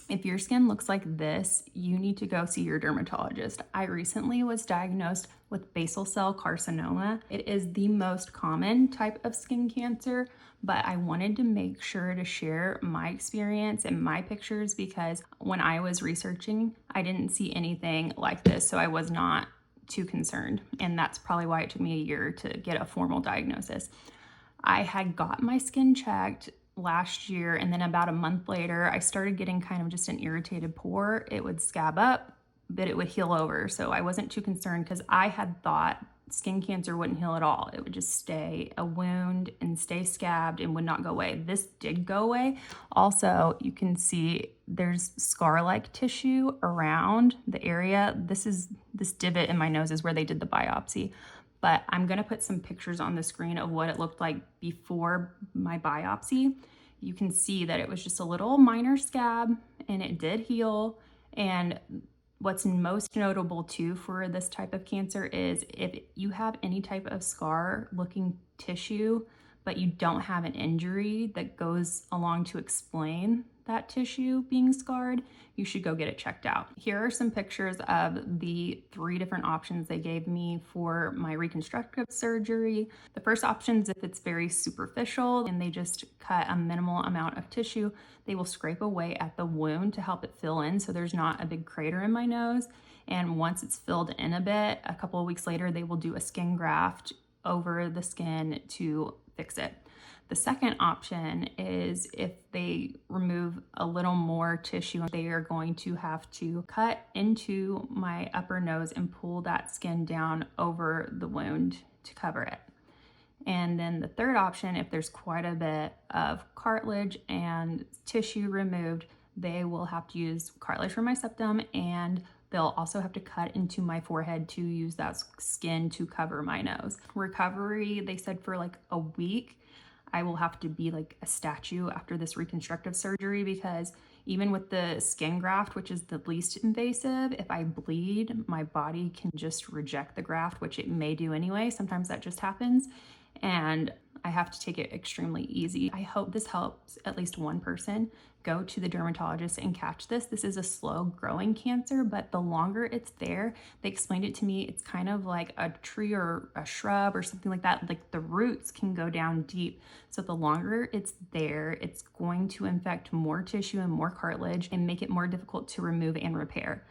If your skin looks like this, you need to go see your dermatologist. I recently was diagnosed with basal cell carcinoma. It is the most common type of skin cancer, but I wanted to make sure to share my experience and my pictures because when I was researching, I didn't see anything like this, so I was not too concerned. And that's probably why it took me a year to get a formal diagnosis. I had got my skin checked last year, and then about a month later, I started getting kind of just an irritated pore. It would scab up, but it would heal over. So I wasn't too concerned because I had thought skin cancer wouldn't heal at all. It would just stay a wound and stay scabbed and would not go away. This did go away. Also, you can see there's scar-like tissue around the area. This divot in my nose is where they did the biopsy. But I'm gonna put some pictures on the screen of what it looked like before my biopsy. You can see that it was just a little minor scab and it did heal. And what's most notable too for this type of cancer is if you have any type of scar looking tissue, but you don't have an injury that goes along to explain that tissue being scarred, you should go get it checked out. Here are some pictures of the 3 different options they gave me for my reconstructive surgery. The first option is if it's very superficial and they just cut a minimal amount of tissue, they will scrape away at the wound to help it fill in so there's not a big crater in my nose. And once it's filled in a bit, a couple of weeks later, they will do a skin graft over the skin to fix it. The second option is if they remove a little more tissue, they are going to have to cut into my upper nose and pull that skin down over the wound to cover it. And then the third option, if there's quite a bit of cartilage and tissue removed, they will have to use cartilage from my septum, and they'll also have to cut into my forehead to use that skin to cover my nose. Recovery, they said for like a week. I will have to be like a statue after this reconstructive surgery because even with the skin graft, which is the least invasive, if I bleed, my body can just reject the graft, which it may do anyway. Sometimes that just happens. And I have to take it extremely easy. I hope this helps at least one person go to the dermatologist and catch this. This is a slow growing cancer, but the longer it's there, they explained it to me, it's kind of like a tree or a shrub or something like that. Like the roots can go down deep. So the longer it's there, it's going to infect more tissue and more cartilage and make it more difficult to remove and repair.